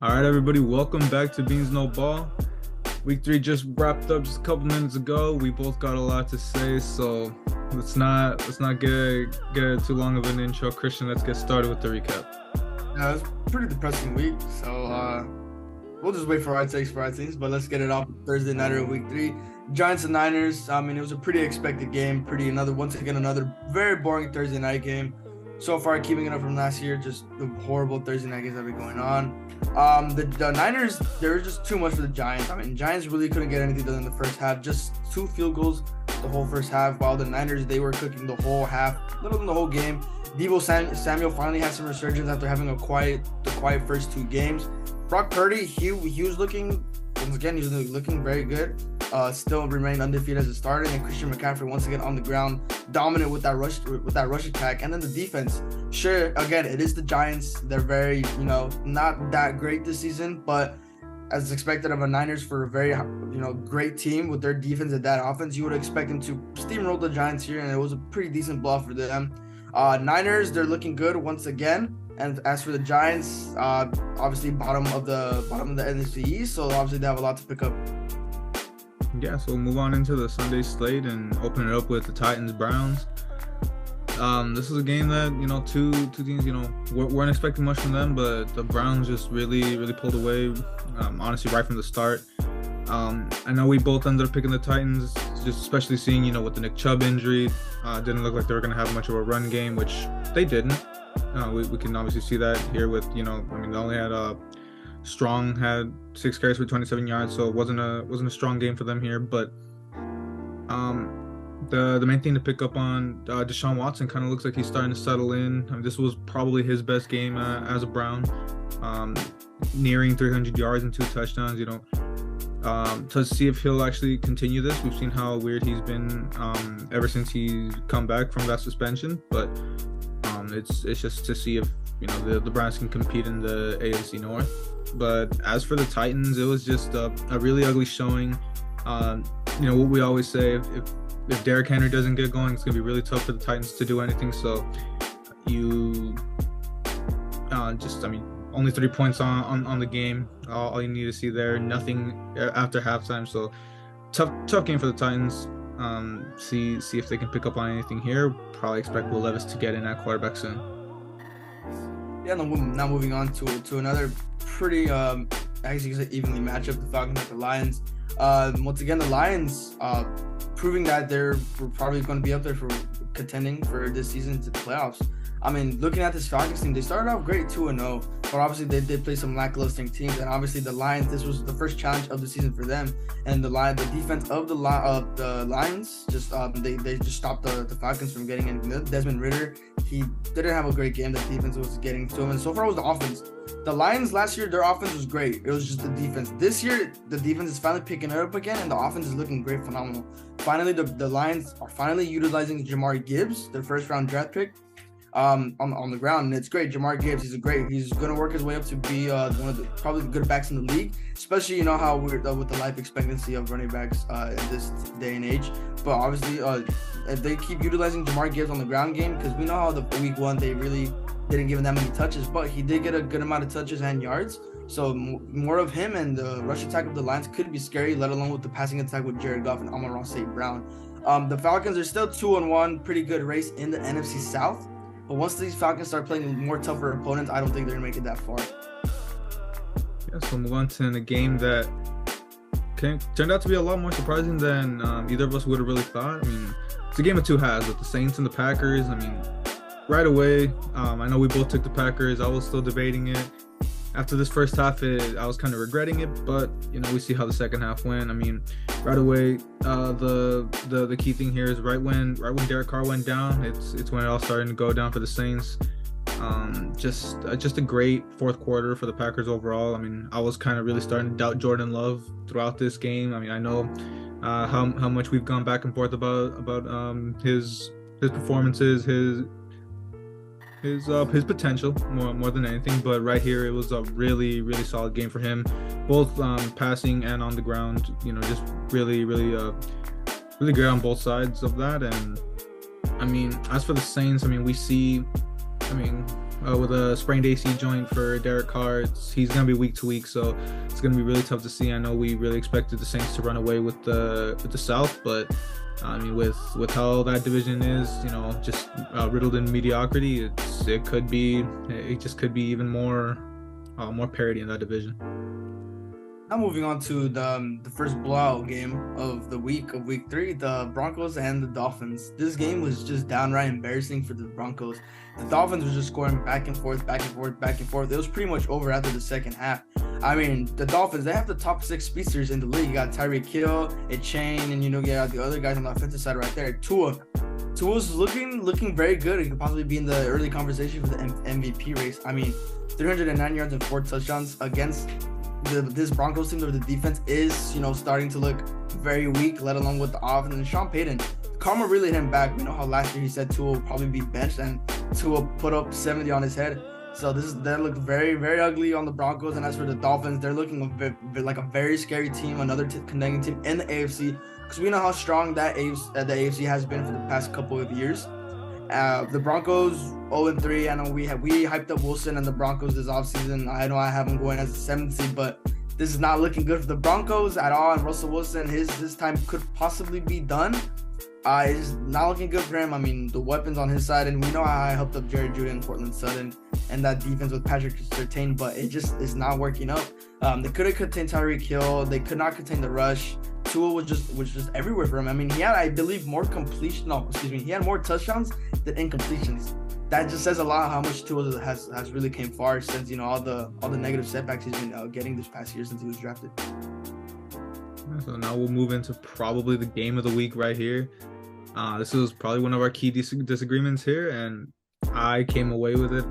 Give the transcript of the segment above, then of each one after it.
All right, everybody, welcome back to Beans No Ball. Week 3 just wrapped up just a couple minutes ago. We both got a lot to say, so let's not get too long of an intro. Christian, let's get started with the recap. Yeah, it's a pretty depressing week, so we'll just wait for our takes for our teams, but let's get it off Thursday nighter of week 3. Giants and Niners. I mean, it was a pretty expected game. Once again, another very boring Thursday night game. So far, keeping it up from last year, just the horrible Thursday night games that have been going on. The Niners, there was just too much for the Giants. I mean, Giants really couldn't get anything done in the first half. Just 2 field goals the whole first half, while the Niners, they were cooking the whole half, little than the whole game. Deebo Samuel finally had some resurgence after having the quiet first 2 games. Brock Purdy, he was looking, once again, he was looking very good. Still remained undefeated as a starter, and Christian McCaffrey once again on the ground, dominant with that rush attack. And then the defense, sure, again, it is the Giants. They're very, not that great this season, but as expected of a Niners for a very, great team with their defense and that offense, you would expect them to steamroll the Giants here, and it was a pretty decent bluff for them. Niners, they're looking good once again. And as for the Giants, obviously bottom of the NFC East, so obviously they have a lot to pick up. Yeah, so we'll move on into the Sunday slate and open it up with the Titans-Browns. This is a game that, two teams, weren't expecting much from them, but the Browns just really pulled away, honestly, right from the start. I know we both ended up picking the Titans, just especially seeing, with the Nick Chubb injury. Didn't look like they were going to have much of a run game, which they didn't. We can obviously see that here with, they only had Strong had 6 carries for 27 yards, so it wasn't a strong game for them here. But the main thing to pick up on, Deshaun Watson kind of looks like he's starting to settle in. I mean, this was probably his best game as a Brown, nearing 300 yards and 2 touchdowns. To see if he'll actually continue this. We've seen how weird he's been ever since he's come back from that suspension, but it's just to see if the Browns can compete in the AFC North. But as for the Titans, it was just a really ugly showing. What we always say, if Derrick Henry doesn't get going, it's gonna be really tough for the Titans to do anything. So only 3 points on the game. All you need to see there, nothing after halftime. So tough game for the Titans. See if they can pick up on anything here. Probably expect Will Levis to get in at quarterback soon. Yeah, now moving on to another pretty, I guess you could say evenly matchup, the Falcons and the Lions. Once again, the Lions proving that they're probably going to be up there for contending for this season to the playoffs. I mean, looking at this Falcons team, they started off great 2-0, but obviously they did play some lackluster teams, and obviously the Lions, this was the first challenge of the season for them, and the defense of the Lions just they just stopped the Falcons from getting in. Desmond Ridder, he didn't have a great game. The defense was getting to him, and so far it was the offense. The Lions last year, their offense was great. It was just the defense. This year, the defense is finally picking it up again, and the offense is looking great, phenomenal. Finally, the Lions are finally utilizing Jamar Gibbs, their first-round draft pick, on the ground, and it's great. Jamar Gibbs, he's going to work his way up to be one of the probably the good backs in the league, especially how we're with the life expectancy of running backs in this day and age. But obviously, if they keep utilizing Jamar Gibbs on the ground game, because we know how the week 1 they really didn't give him that many touches, but he did get a good amount of touches and yards. So more of him, and the rush attack of the Lions could be scary, let alone with the passing attack with Jared Goff and Amon-Ra St. Brown. The Falcons are still 2-1, pretty good race in the NFC South. But once these Falcons start playing more tougher opponents, I don't think they're going to make it that far. Yeah, so move on to a game that turned out to be a lot more surprising than either of us would have really thought. I mean, it's a game of 2 halves with the Saints and the Packers. I mean, right away, I know we both took the Packers. I was still debating it. After this first half, I was kind of regretting it, but we see how the second half went. I mean, right away, the key thing here is right when Derek Carr went down, it's when it all started to go down for the Saints. Just a great fourth quarter for the Packers overall. I mean, I was kind of really starting to doubt Jordan Love throughout this game. I mean, I know how much we've gone back and forth about his performances, his potential more than anything, but right here it was a really solid game for him, both passing and on the ground. Just really great on both sides of that. And I mean, as for the Saints, I mean, we see, with a sprained AC joint for Derek Carr. He's going to be week to week, so it's going to be really tough to see. I know we really expected the Saints to run away with the South, but I mean, with how that division is, just riddled in mediocrity, it just could be even more parity in that division. Now moving on to the first blowout game of the week 3, the Broncos and the Dolphins. This game was just downright embarrassing for the Broncos. The Dolphins were just scoring back and forth. It was pretty much over after the second half. I mean, the Dolphins, they have the top 6 speedsters in the league. You got Tyreek Hill, Etienne, and you got the other guys on the offensive side right there. Tua's looking very good. He could possibly be in the early conversation for the MVP race. I mean, 309 yards and 4 touchdowns against this Broncos team, where the defense is, starting to look very weak, let alone with the offense. And Sean Payton, karma really hit him back. We know how last year he said Tua will probably be benched, and Tua put up 70 on his head. So that looked very, very ugly on the Broncos. And as for the Dolphins, they're looking like a very scary team, another contending team in the AFC, because we know how strong the AFC has been for the past couple of years. The Broncos 0-3. I know we hyped up Wilson and the Broncos this offseason. I know I have him going as a 7th seed, but this is not looking good for the Broncos at all. And Russell Wilson, his time could possibly be done. It's not looking good for him. I mean, the weapons on his side, and we know how I helped up Jerry Jeudy and Cortland Sutton and that defense with Patrick Surtain, but it just is not working out. They couldn't contain Tyreek Hill. They could not contain the rush. Tua was just everywhere for him. I mean, he had, I believe, he had more touchdowns than incompletions. That just says a lot how much Tua has really came far since, all the negative setbacks he's been getting this past year since he was drafted. So now we'll move into probably the game of the week right here. This was probably one of our key disagreements here, and I came away with it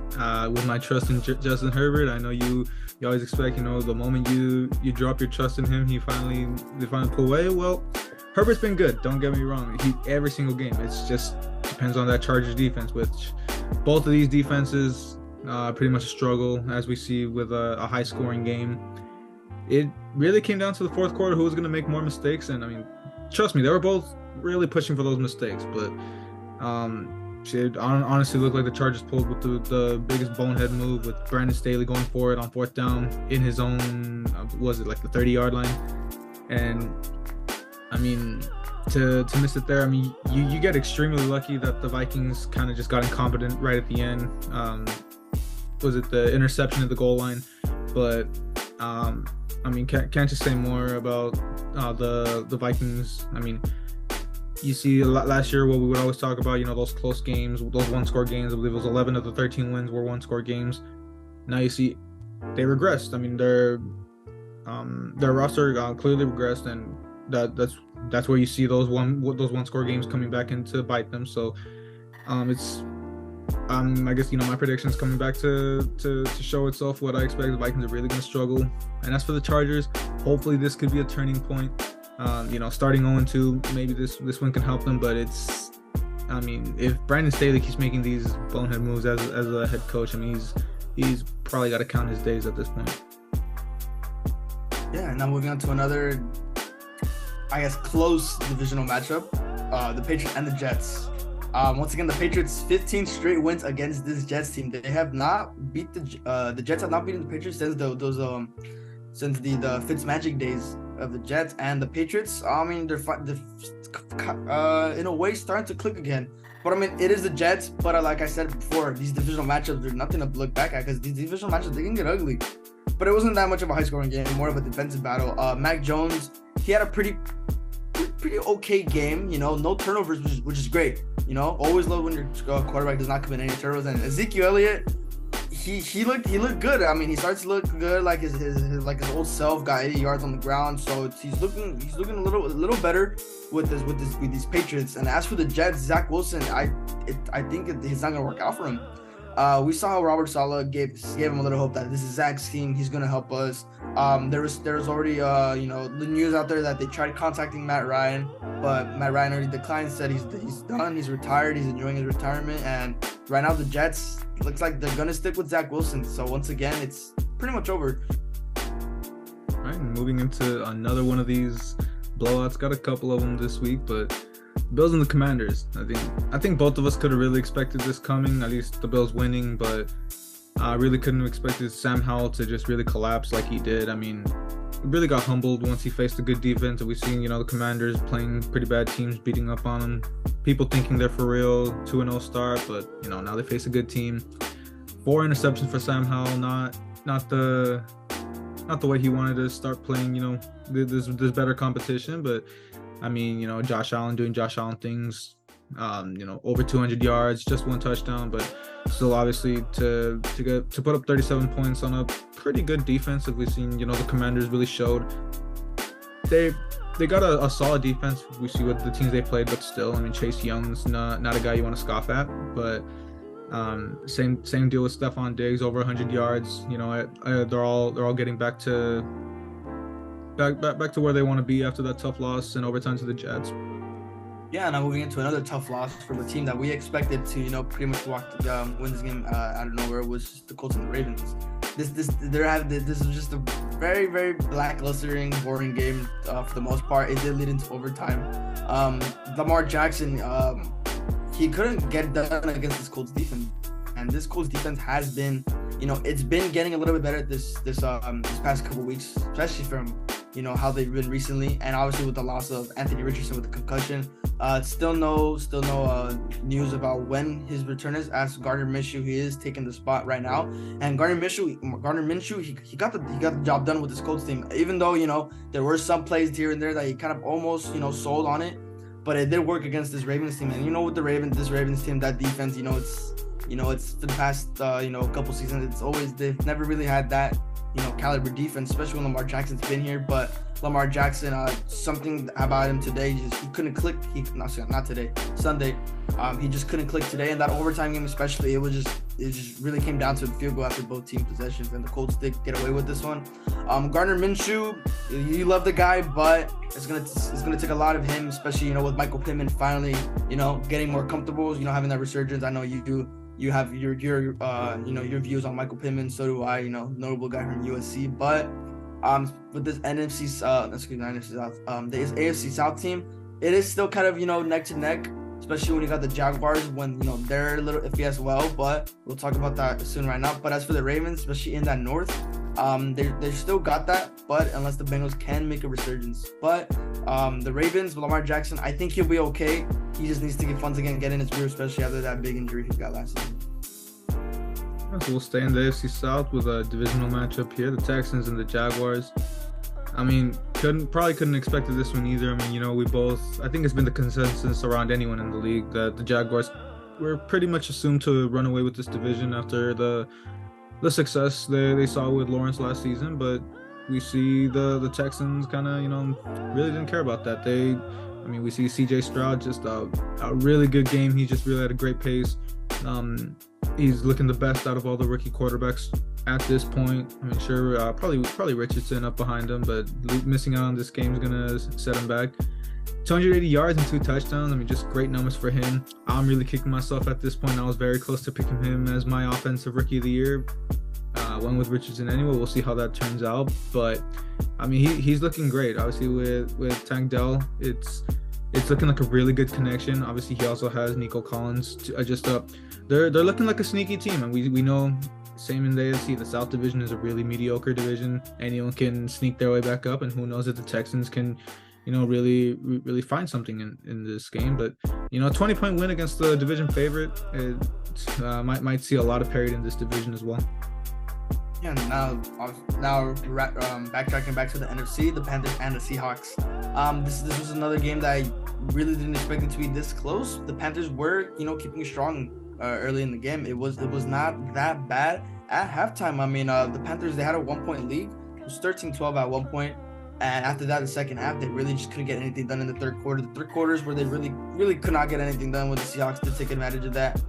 with my trust in Justin Herbert. I know you always expect, the moment you drop your trust in him, they finally pull away. Well, Herbert's been good. Don't get me wrong. Every single game. It's just depends on that Chargers defense, which both of these defenses pretty much struggle, as we see with a high scoring game. It really came down to the fourth quarter who was going to make more mistakes, and I mean, trust me, they were both really pushing for those mistakes, but it honestly looked like the Chargers pulled with the biggest bonehead move, with Brandon Staley going for it on 4th down in his own, was it like the 30-yard line? And I mean, to miss it there, I mean, you get extremely lucky that the Vikings kind of just got incompetent right at the end. Was it the interception at the goal line? But I mean, can't just say more about the Vikings. I mean, you see a lot last year what we would always talk about, those close games, those one-score games. I believe it was 11 of the 13 wins were one-score games. Now you see they regressed. I mean, their roster clearly regressed, and that's where you see those one-score games coming back in to bite them. So it's I guess my prediction is coming back to show itself what I expect. The Vikings are really going to struggle, and as for the Chargers, hopefully this could be a turning point. Starting 0-2, maybe this win can help them, but I mean, if Brandon Staley keeps making these bonehead moves as a head coach, I mean, he's probably got to count his days at this point. Yeah, now moving on to another, I guess, close divisional matchup, the Patriots and the Jets. Once again, the Patriots 15 straight wins against this Jets team. They have not beat the Jets have not beaten the Patriots since the Fitzmagic days of the Jets. And the Patriots, I mean, they're in a way starting to click again. But I mean, it is the Jets. But like I said before, these divisional matchups, there's nothing to look back at, because these divisional matchups, they can get ugly. But it wasn't that much of a high-scoring game, more of a defensive battle. Mac Jones, he had a pretty okay game, no turnovers, which is great. Always love when your quarterback does not commit any turnovers. And Ezekiel Elliott, he looked good. I mean, he starts to look good, like his old self. Got 80 yards on the ground, so he's looking a little better with these Patriots. And as for the Jets, Zach Wilson, I think it's not gonna work out for him. We saw how Robert Saleh gave him a little hope that this is Zach's team. He's gonna help us. There was already the news out there that they tried contacting Matt Ryan, but Matt Ryan already declined. Said he's done. He's retired. He's enjoying his retirement. And right now the Jets looks like they're gonna stick with Zach Wilson. So once again, it's pretty much over. All right, moving into another one of these blowouts. Got a couple of them this week, but Bills and the Commanders. I think both of us could have really expected this coming. At least the Bills winning, but I really couldn't have expected Sam Howell to just really collapse like he did. I mean, he really got humbled once he faced a good defense. And we've seen, the Commanders playing pretty bad teams, beating up on them. People thinking they're for real, 2-0 start, but now they face a good team. 4 interceptions for Sam Howell, not the way he wanted to start playing. This better competition, but I mean, Josh Allen doing Josh Allen things. Over 200 yards, just 1 touchdown, but still obviously to put up 37 points on a pretty good defense. If we've seen, the Commanders really showed they got a solid defense. We see what the teams they played, but still, I mean, Chase Young's not a guy you want to scoff at, but same deal with Stephon Diggs, over 100 yards. They're all getting back to where they want to be after that tough loss in overtime to the Jets. Yeah, now moving into another tough loss for the team that we expected to, pretty much win this game out of nowhere, was just the Colts and the Ravens. This was just a very, very blacklistering, boring game for the most part. It did lead into overtime. Lamar Jackson, he couldn't get it done against this Colts defense, and this Colts defense has been, it's been getting a little bit better this past couple weeks, especially from how they've been recently, and obviously with the loss of Anthony Richardson with the concussion. Still no news about when his return is. As Gardner Minshew, he is taking the spot right now, and Gardner Minshew, he got the job done with this Colts team. Even though there were some plays here and there that he kind of almost sold on it, but it did work against this Ravens team. And with this Ravens team, that defense, it's for the past couple seasons, they've never really had that caliber defense, especially when Lamar Jackson's been here. But Lamar Jackson, something about him today, he couldn't click. Not today, Sunday. He just couldn't click today. In that overtime game especially, it just really came down to a field goal after both team possessions, and the Colts did get away with this one. Gardner Minshew, you love the guy, but it's gonna take a lot of him, especially with Michael Pittman finally getting more comfortable, having that resurgence. I know you do. You have your views on Michael Pittman. So do I. Notable guy from USC. But with this NFC South, this AFC South team, it is still kind of neck to neck, especially when you got the Jaguars when they're a little iffy as well. But we'll talk about that soon right now. But as for the Ravens, especially in that North, they still got that. But unless the Bengals can make a resurgence, but the Ravens, Lamar Jackson, I think he'll be okay. He just needs to get funds again, get in his groove, especially after that big injury he got last season. So we'll stay in the AFC South with a divisional matchup here, the Texans and the Jaguars. I mean, probably couldn't expect this one either. I mean, I think it's been the consensus around anyone in the league that the Jaguars were pretty much assumed to run away with this division after the success they saw with Lawrence last season. But we see the Texans kind of, really didn't care about that. We see CJ Stroud, just a really good game. He just really had a great pace. He's looking the best out of all the rookie quarterbacks at this point. I mean, sure, probably Richardson up behind him, but missing out on this game is going to set him back. 280 yards and 2 touchdowns. I mean, just great numbers for him. I'm really kicking myself at this point. I was very close to picking him as my offensive rookie of the year. Went with Richardson anyway. We'll see how that turns out. But, I mean, he's looking great. Obviously, with Tank Dell, it's looking like a really good connection. Obviously, he also has Nico Collins to adjust up. They're looking like a sneaky team, and we know, same in the AFC, the South Division is a really mediocre division. Anyone can sneak their way back up, and who knows if the Texans can, really find something in this game. But, 20-point win against the division favorite, it might see a lot of parity in this division as well. Yeah, now backtracking back to the NFC, the Panthers and the Seahawks. This was another game that I really didn't expect it to be this close. The Panthers were, keeping strong early in the game. It was not that bad at halftime. I mean, the Panthers, they had a 1-point lead. It was 13-12 at one point. And after that, the second half, they really just couldn't get anything done in the third quarter. The third quarters where they really could not get anything done, with the Seahawks to take advantage of that.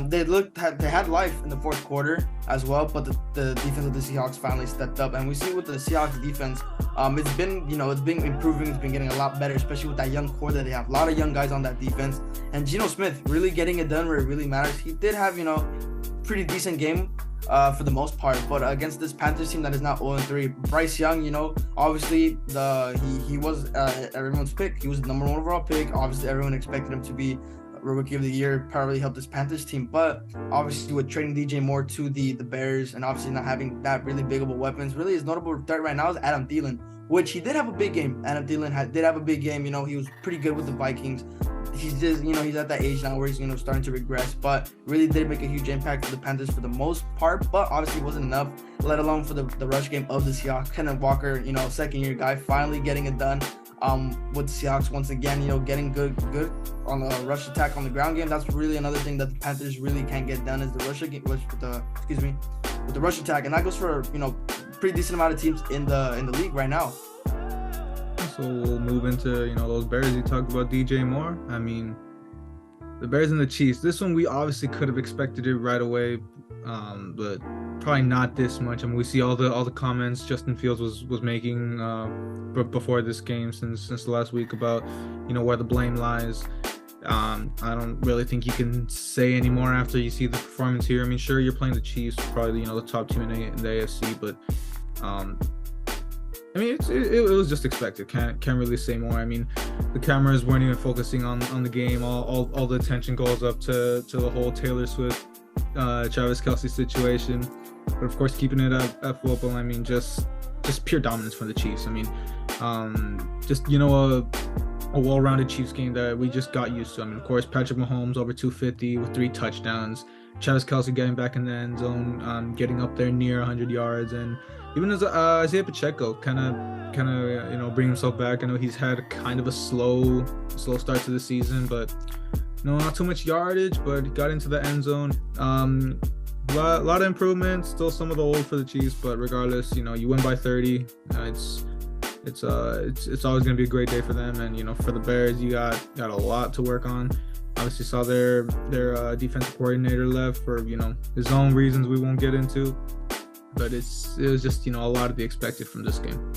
They had life in the fourth quarter as well, but the defense of the Seahawks finally stepped up. And we see with the Seahawks defense, it's been improving. It's been getting a lot better, especially with that young core that they have. A lot of young guys on that defense. And Geno Smith really getting it done where it really matters. He did have, pretty decent game for the most part. But against this Panthers team that is now 0-3, Bryce Young, obviously he was everyone's pick. He was the number 1 overall pick. Obviously, everyone expected him to be Rookie of the Year, probably helped this Panthers team. But obviously, with trading DJ Moore to the Bears and obviously not having that really big of a weapons, really his notable threat right now is Adam Thielen, which he did have a big game. Adam Thielen did have a big game. He was pretty good with the Vikings. He's just, he's at that age now where he's, starting to regress, but really did make a huge impact for the Panthers for the most part, but obviously wasn't enough, let alone for the rush game of the Seahawks. Kenneth Walker, second-year guy, finally getting it done with the Seahawks once again, getting good on the rush attack on the ground game. That's really another thing that the Panthers really can't get done is the rush game, with the rush attack, and that goes for, pretty decent amount of teams in the league right now. So we'll move into, those Bears. You talked about DJ Moore. I mean, the Bears and the Chiefs. This one we obviously could have expected it right away, but probably not this much. I mean, we see all the comments Justin Fields was making before this game since the last week about, where the blame lies. I don't really think you can say anymore after you see the performance here. I mean, sure, you're playing the Chiefs, probably the top team in the AFC, but I mean, it was just expected. Can't really say more. I mean, the cameras weren't even focusing on the game. All the attention goes up to the whole Taylor Swift, Travis Kelce situation. But of course, keeping it at football. I mean, just pure dominance from the Chiefs. I mean, just a well-rounded Chiefs game that we just got used to. I mean, of course, Patrick Mahomes over 250 with 3 touchdowns. Travis Kelce getting back in the end zone, getting up there near 100 yards, and even as Isaiah Pacheco kind of bring himself back. I know he's had kind of a slow start to the season, but not too much yardage, but he got into the end zone. A lot of improvements, still some of the old for the Chiefs, but regardless, you win by 30. It's always gonna be a great day for them, and for the Bears, you got a lot to work on. Obviously saw their defensive coordinator left for his own reasons we won't get into. But it was just a lot to be expected from this game.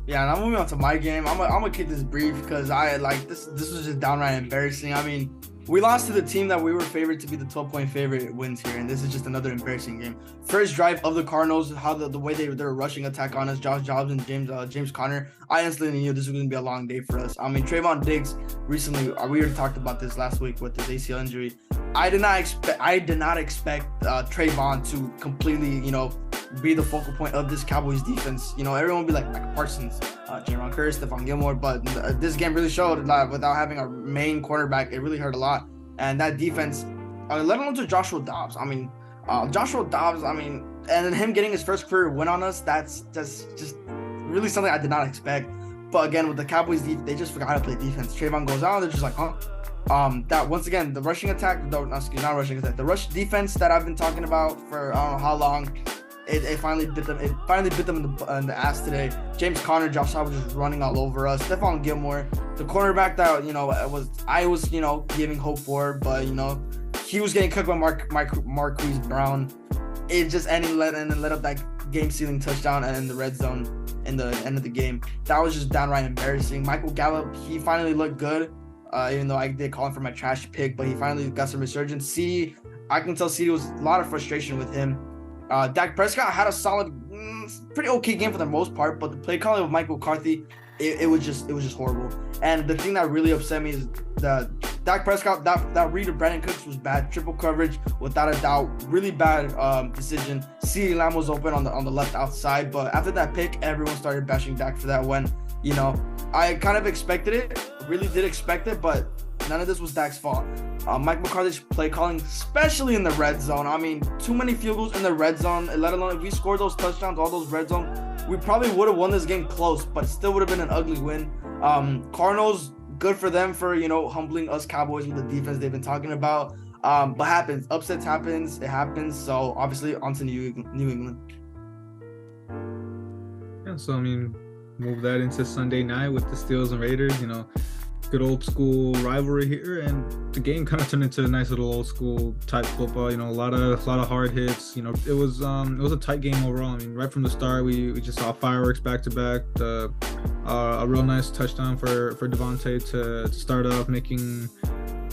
Yeah, and I'm moving on to my game. I'm gonna keep this brief because this was just downright embarrassing. I mean, we lost to the team that we were favored to be the 12-point favorite wins here, and this is just another embarrassing game. First drive of the Cardinals, how the way they're rushing attack on us, Josh Jacobs and James Conner. I instantly knew this was gonna be a long day for us. I mean, Trayvon Diggs recently, we already talked about this last week with his ACL injury. I did not expect Trayvon to completely, be the focal point of this Cowboys defense. Everyone would be like Michael Parsons, Jaron Curry, Stephon Gilmore, but this game really showed that without having a main cornerback, it really hurt a lot. And that defense, let alone to Joshua Dobbs. I mean, and then him getting his first career win on us, that's just really something I did not expect. But again, with the Cowboys defense, they just forgot how to play defense. Trayvon goes out, they're just like, huh? That once again, the rushing attack, the rush defense that I've been talking about for I don't know how long, it finally bit them. It finally bit them in the ass today. James Conner, Josh Dobbs was just running all over us. Stephon Gilmore, the cornerback that I was giving hope for, but he was getting cooked by Marquise Brown. It just let up that game-sealing touchdown and in the red zone in the end of the game. That was just downright embarrassing. Michael Gallup, he finally looked good. Even though I did call him for my trash pick, but he finally got some resurgence. CD, I can tell CD was a lot of frustration with him. Dak Prescott had a solid, pretty okay game for the most part, but the play calling of Mike McCarthy, it was just horrible. And the thing that really upset me is that Dak Prescott, that read of Brandon Cooks was bad. Triple coverage, without a doubt, really bad decision. CeeDee Lamb was open on the left outside, but after that pick, everyone started bashing Dak for that when, I kind of expected it, really did expect it, but none of this was Dak's fault. Mike McCarthy's play calling, especially in the red zone. I mean, too many field goals in the red zone, let alone if we scored those touchdowns, all those red zone, we probably would have won this game close, but it still would have been an ugly win. Cardinals, good for them for, humbling us Cowboys with the defense they've been talking about. But happens. Upsets happens. It happens. So, obviously, on to New England. Yeah, so, I mean, move that into Sunday night with the Steelers and Raiders, good old school rivalry here, and the game kind of turned into a nice little old school type football. A lot of hard hits. It was a tight game overall. I mean, right from the start, we just saw fireworks back to back. A real nice touchdown for Devontae to start off, making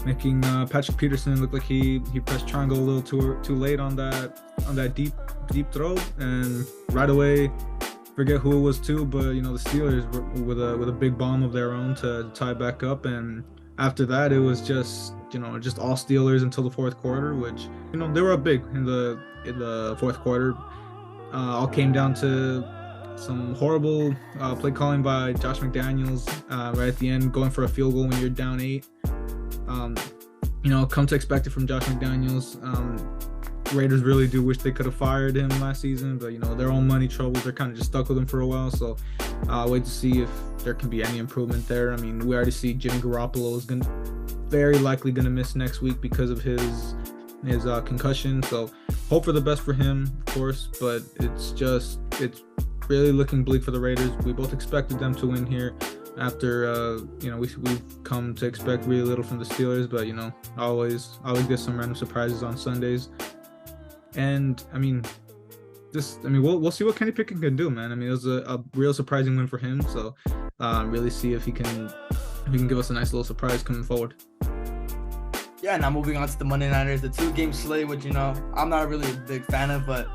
making Patrick Peterson look like he pressed triangle a little too late on that deep throw, and right away, forget who it was too, but the Steelers were with a big bomb of their own to tie back up, and after that it was just all Steelers until the fourth quarter, which they were up big in the fourth quarter. All came down to some horrible play calling by Josh McDaniels right at the end, going for a field goal when you're down 8. Come to expect it from Josh McDaniels. Raiders really do wish they could have fired him last season, but their own money troubles, they're kind of just stuck with him for a while. So wait to see if there can be any improvement there. I mean, we already see Jimmy Garoppolo is very likely going to miss next week because of his concussion. So hope for the best for him, of course, but it's really looking bleak for the Raiders. We both expected them to win here after we've come to expect really little from the Steelers, but always get some random surprises on Sundays. And we'll see what Kenny Pickett can do, man. I mean, it was a real surprising win for him, so really see if he can give us a nice little surprise coming forward. Yeah, now moving on to the Monday Nighters, the 2-game slate, which I'm not really a big fan of, but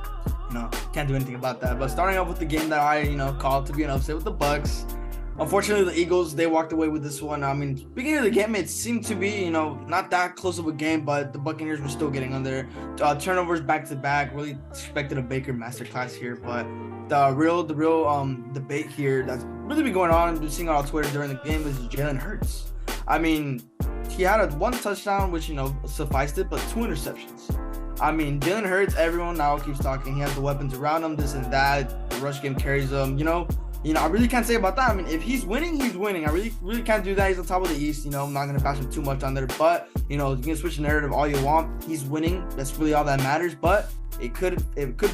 can't do anything about that. But starting off with the game that I called to be an upset with the Bucs. Unfortunately, the Eagles, they walked away with this one. I mean, beginning of the game, it seemed to be, not that close of a game, but the Buccaneers were still getting on there. Turnovers back to back. Really expected a Baker masterclass here, but the real debate here that's really been going on, been seeing on Twitter during the game, is Jalen Hurts. I mean, he had one touchdown, which sufficed it, but 2 interceptions. I mean, Jalen Hurts, everyone now keeps talking. He has the weapons around him, this and that. The rush game carries him. I really can't say about that. I mean, if he's winning, he's winning. I really can't do that. He's on top of the East. I'm not going to bash him too much on there. But, you can switch the narrative all you want. He's winning. That's really all that matters. But it could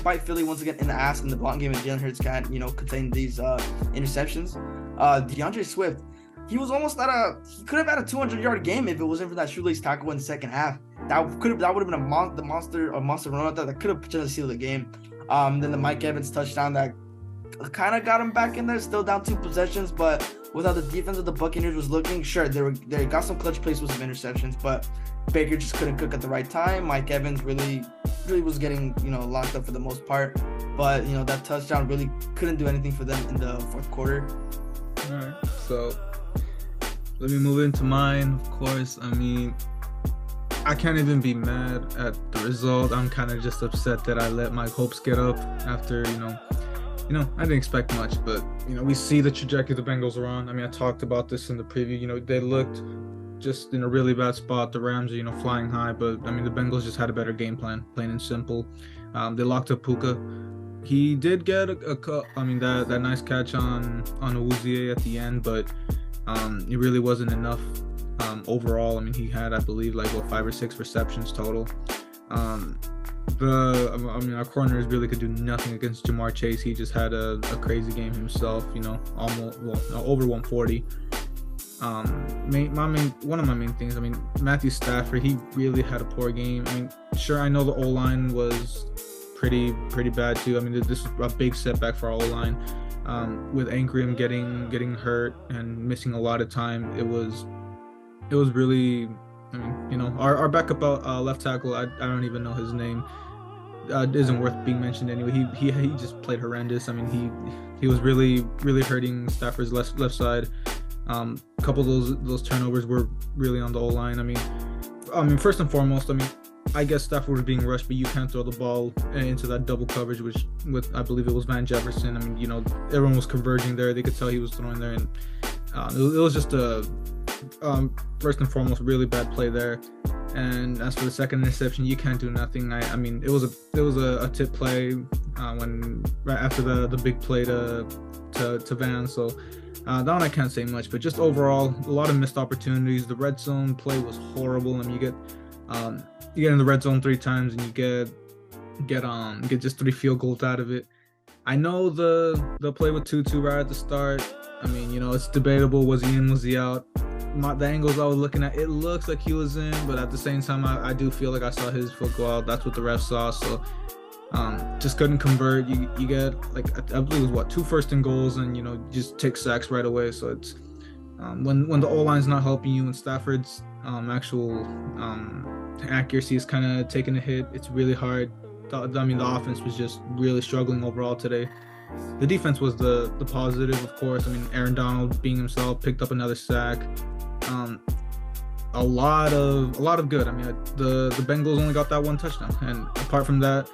bite Philly once again in the ass in the block game if Jalen Hurts can't, contain these interceptions. DeAndre Swift, he was almost he could have had a 200-yard game if it wasn't for that shoelace tackle in the second half. That would have been a monster run out there that could have potentially sealed the game. Then the Mike Evans touchdown that kind of got him back in there, still down 2 possessions, but with how the defense of the Buccaneers was looking, sure, they got some clutch plays with some interceptions, but Baker just couldn't cook at the right time. Mike Evans really was getting, locked up for the most part, but, that touchdown really couldn't do anything for them in the fourth quarter. All right, so let me move into mine, of course. I mean, I can't even be mad at the result. I'm kind of just upset that I let my hopes get up after, I didn't expect much, but, we see the trajectory the Bengals are on. I mean, I talked about this in the preview. They looked just in a really bad spot. The Rams are, flying high, but, I mean, the Bengals just had a better game plan, plain and simple. They locked up Puka. He did get that nice catch on Awuzie at the end, but it really wasn't enough overall. I mean, he had, I believe, 5 or 6 receptions total. Our corners really could do nothing against Jamar Chase. He just had a crazy game himself, over 140. One of my main things, Matthew Stafford, he really had a poor game. I mean, sure, I know the O-line was pretty bad too. I mean, this was a big setback for our O-line. With Ingram getting hurt and missing a lot of time, it was really, our backup left tackle, I don't even know his name. Isn't worth being mentioned anyway. He just played horrendous. I mean, he was really hurting Stafford's left side. A couple of those turnovers were really on the O-line. I mean, first and foremost, I guess Stafford was being rushed, but you can't throw the ball into that double coverage, with I believe it was Van Jefferson. Everyone was converging there. They could tell he was throwing there, and it was just a first and foremost really bad play there. And as for the second interception, you can't do nothing. It was a tip play when right after the big play to Van. So that one I can't say much, but just overall a lot of missed opportunities. The red zone play was horrible. You get in the red zone 3 times and you get just 3 field goals out of it. I know the play with Tutu right at the start. It's debatable. Was he in? Was he out? The angles I was looking at, it looks like he was in, but at the same time, I do feel like I saw his foot go out. That's what the ref saw. So just couldn't convert. You get I believe it was 2 first and goals, and just take sacks right away. So it's when the O-line's not helping you, and Stafford's actual accuracy is kind of taking a hit. It's really hard. I mean, the offense was just really struggling overall today. The defense was the positive, of course. I mean, Aaron Donald being himself picked up another sack. A lot of good. I mean, the Bengals only got that one touchdown, and apart from that,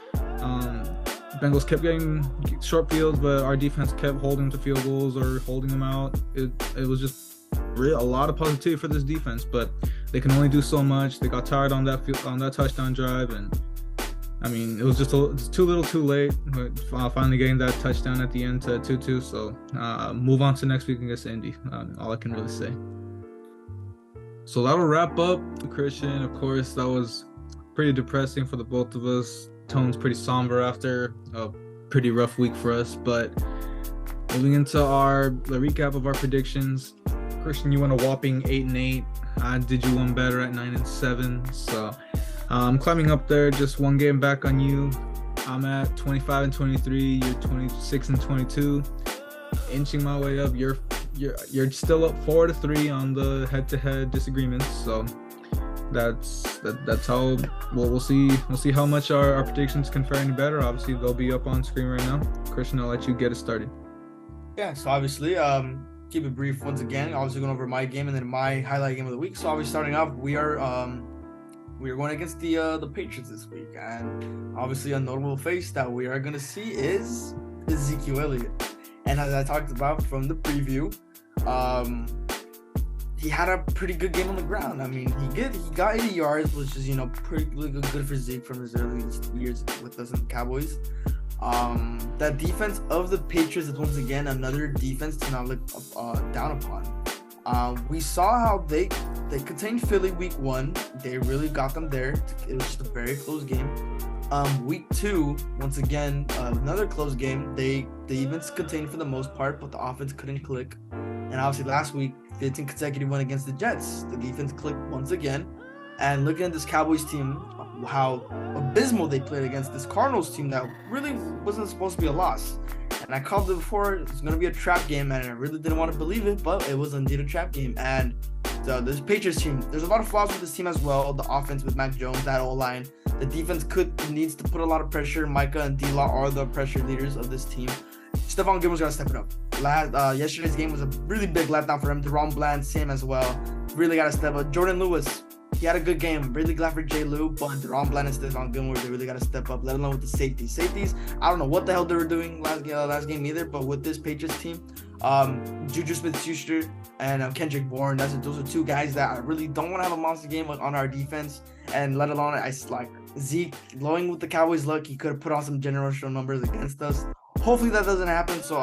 Bengals kept getting short fields, but our defense kept holding to field goals or holding them out. It was just a lot of positivity for this defense, but they can only do so much. They got tired on that touchdown drive, and I mean, it was just too little, too late. But finally getting that touchdown at the end to 2-2. So move on to next week against Indy. All I can really say. So that'll wrap up Christian. Of course, that was pretty depressing for the both of us. Tone's pretty somber after a pretty rough week for us. But moving into the recap of our predictions, Christian, you went a whopping 8-8. I did you one better at 9-7. So I'm climbing up there, just one game back on you. I'm at 25-23. You're 26-22. Inching my way up. You're still up 4-3 on the head-to-head disagreements. So that's how we'll see how much our predictions can fare any better. Obviously, they'll be up on screen right now. Christian, I'll let you get it started. Yeah, so obviously, keep it brief once again. Obviously, going over my game and then my highlight game of the week. So obviously, starting off, we are going against the Patriots this week, and obviously a notable face that we are gonna see is Ezekiel Elliott. And as I talked about from the preview, he had a pretty good game on the ground. I mean, he got 80 yards, which is pretty good for Zeke from his early years with us in the Cowboys. That defense of the Patriots is once again another defense to not look down upon. We saw how they contained Philly week 1. They really got them there. It was just a very close game. Week 2, once again, another close game. The defense contained for the most part, but the offense couldn't click. And obviously last week, 15 consecutive win against the Jets. The defense clicked once again. And looking at this Cowboys team, how abysmal they played against this Cardinals team that really wasn't supposed to be a loss. And I called it before, it's going to be a trap game, and I really didn't want to believe it, but it was indeed a trap game. And this Patriots team, there's a lot of flaws with this team as well. The offense with Mac Jones, that O-line. The defense needs to put a lot of pressure. Micah and D-Law are the pressure leaders of this team. Stephon Gilmore's got to step it up. Yesterday's game was a really big letdown for him. Deron Bland, same as well. Really got to step up. Jordan Lewis, he had a good game. Really glad for J. Lou, but Deron Bland and Stephon Gilmore, they really got to step up, let alone with the safeties. Safeties, I don't know what the hell they were doing last game either, but with this Patriots team, Juju Smith-Schuster and Kendrick Bourne, those are two guys that I really don't want to have a monster game on our defense, and let alone Zeke, blowing with the Cowboys luck, he could have put on some generational numbers against us. Hopefully that doesn't happen. So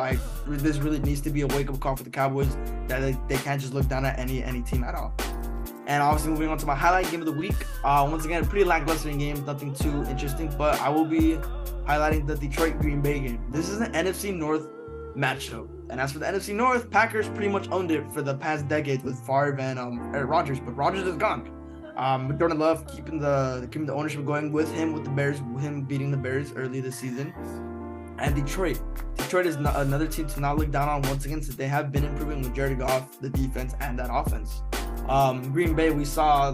this really needs to be a wake-up call for the Cowboys that they can't just look down at any team at all. And obviously moving on to my highlight game of the week. Once again, a pretty lackluster game, nothing too interesting, but I will be highlighting the Detroit Green Bay game. This is an NFC North matchup. And as for the NFC North, Packers pretty much owned it for the past decade with Favre and Aaron Rodgers, but Rodgers is gone. Jordan Love keeping the ownership going with the Bears, him beating the Bears early this season. And Detroit is another team to not look down on once again, since they have been improving with Jared Goff, the defense, and that offense. Green Bay, we saw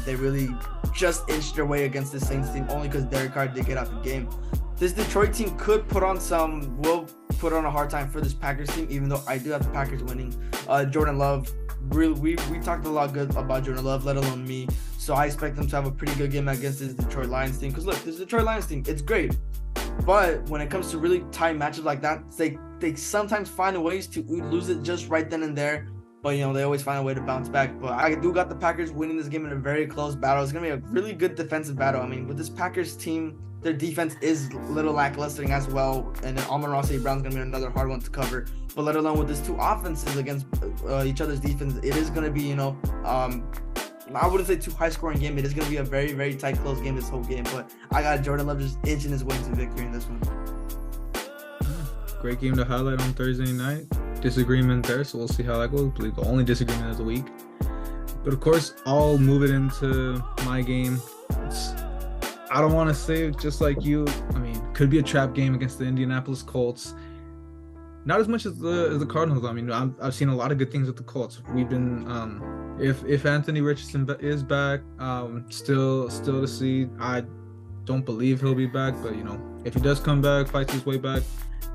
they really just inched their way against the Saints team only because Derek Carr did get out the game. This Detroit team will put on a hard time for this Packers team, even though I do have the Packers winning. Jordan Love, really, we talked a lot good about Jordan Love, let alone me. So I expect them to have a pretty good game against this Detroit Lions team. Because look, this Detroit Lions team, it's great. But when it comes to really tight matches like that, they sometimes find ways to lose it just right then and there. But, they always find a way to bounce back. But I do got the Packers winning this game in a very close battle. It's going to be a really good defensive battle. I mean, with this Packers team, their defense is a little lackluster as well. And then Amon-Ra St. Brown's going to be another hard one to cover. But let alone with these two offenses against each other's defense, it is going to be, I wouldn't say too high-scoring game. It is going to be a very, very tight, close game this whole game. But I got Jordan Love just inching his way to victory in this one. Great game to highlight on Thursday night. Disagreement there, so we'll see how that goes. I believe the only disagreement of the week. But of course, I'll move it into my game. I don't want to say just like you. I mean, could be a trap game against the Indianapolis Colts. not as much as the Cardinals. I mean, I've seen a lot of good things with the Colts. We've been if Anthony Richardson is back, still to see. I don't believe he'll be back, but if he does come back, fights his way back,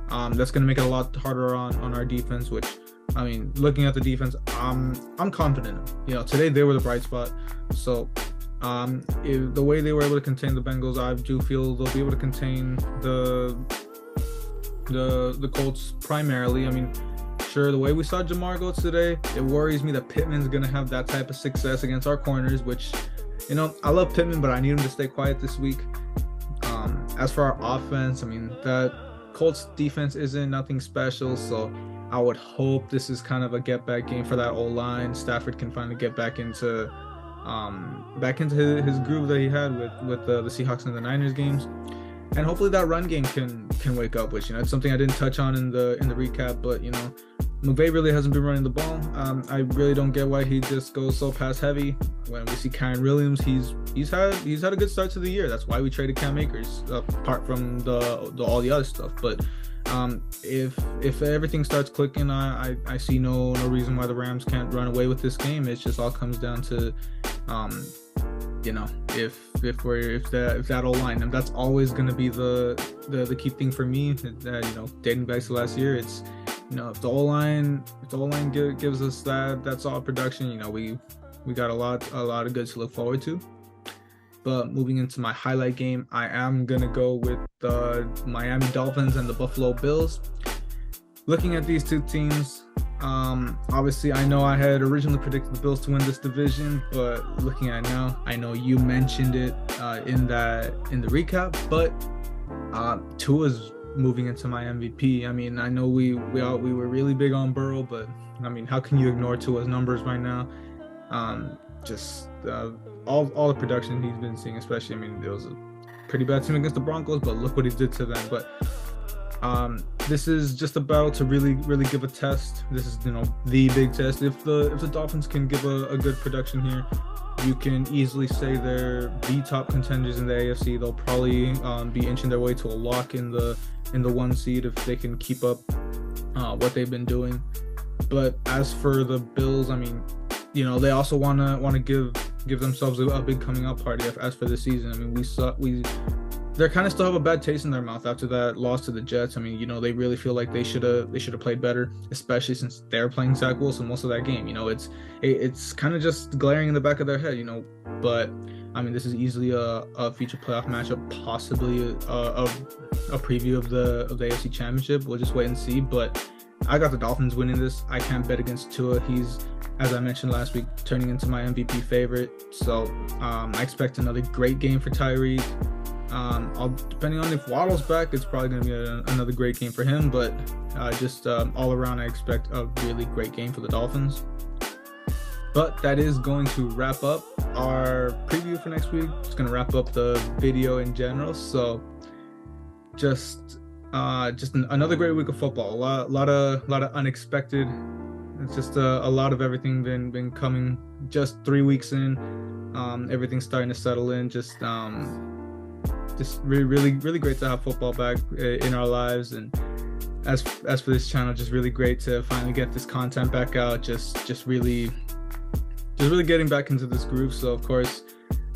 that's gonna make it a lot harder on our defense. Which, I mean, looking at the defense, I'm confident. Today they were the bright spot. So, if the way they were able to contain the Bengals, I do feel they'll be able to contain the Colts primarily. I mean, sure, the way we saw Jamar go today, it worries me that Pittman's gonna have that type of success against our corners, which, I love Pittman, but I need him to stay quiet this week. As for our offense, I mean, that Colts defense isn't nothing special, so I would hope this is kind of a get back game for that O-line. Stafford can finally get back into his groove that he had with the Seahawks and the Niners games. And hopefully that run game can wake up, which it's something I didn't touch on in the recap. But McVay really hasn't been running the ball. I really don't get why he just goes so pass heavy. When we see Kyron Williams, he's had a good start to the year. That's why we traded Cam Akers, apart from all the other stuff. But if everything starts clicking, I see no reason why the Rams can't run away with this game. It just all comes down to if that O-line, and that's always going to be the key thing for me. Dating back to last year, it's if the O-line gives us that solid production, we got a lot of goods to look forward to. But moving into my highlight game, I am gonna go with the Miami Dolphins and the Buffalo Bills. Looking at these two teams, obviously I know I had originally predicted the Bills to win this division, but looking at it now, I know you mentioned it in the recap, but Tua's moving into my MVP. I mean, I know we were really big on Burrow, but I mean, how can you ignore Tua's numbers right now? All the production he's been seeing, especially, I mean, it was a pretty bad team against the Broncos, but look what he did to them. But this is just about to really give a test. This is the big test. If the Dolphins can give a good production here, you can easily say they're the top contenders in the AFC. They'll probably be inching their way to a lock in the 1 seed if they can keep up what they've been doing. But as for the Bills, I mean, they also want to give themselves a big coming up party as for this season. I mean, they kind of still have a bad taste in their mouth after that loss to the Jets. I mean, they really feel like they should have played better, especially since they're playing Zach Wilson most of that game. It's kind of just glaring in the back of their head. But I mean, this is easily a future playoff matchup, possibly a preview of the AFC Championship. We'll just wait and see. But I got the Dolphins winning this. I can't bet against Tua. He's, as I mentioned last week, turning into my MVP favorite. So I expect another great game for Tyreek. Depending on if Waddle's back, it's probably going to be another great game for him. But just all around, I expect a really great game for the Dolphins. But that is going to wrap up our preview for next week. It's going to wrap up the video in general. So just another great week of football. A lot of unexpected. It's just a lot of everything been coming. Just 3 weeks in, everything's starting to settle in. Just really great to have football back in our lives. And as for this channel, just really great to finally get this content back out. Just really getting back into this groove. So of course,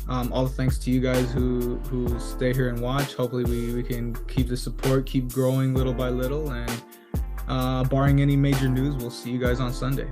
all the thanks to you guys who stay here and watch. Hopefully we can keep the support, keep growing little by little, and barring any major news, we'll see you guys on Sunday.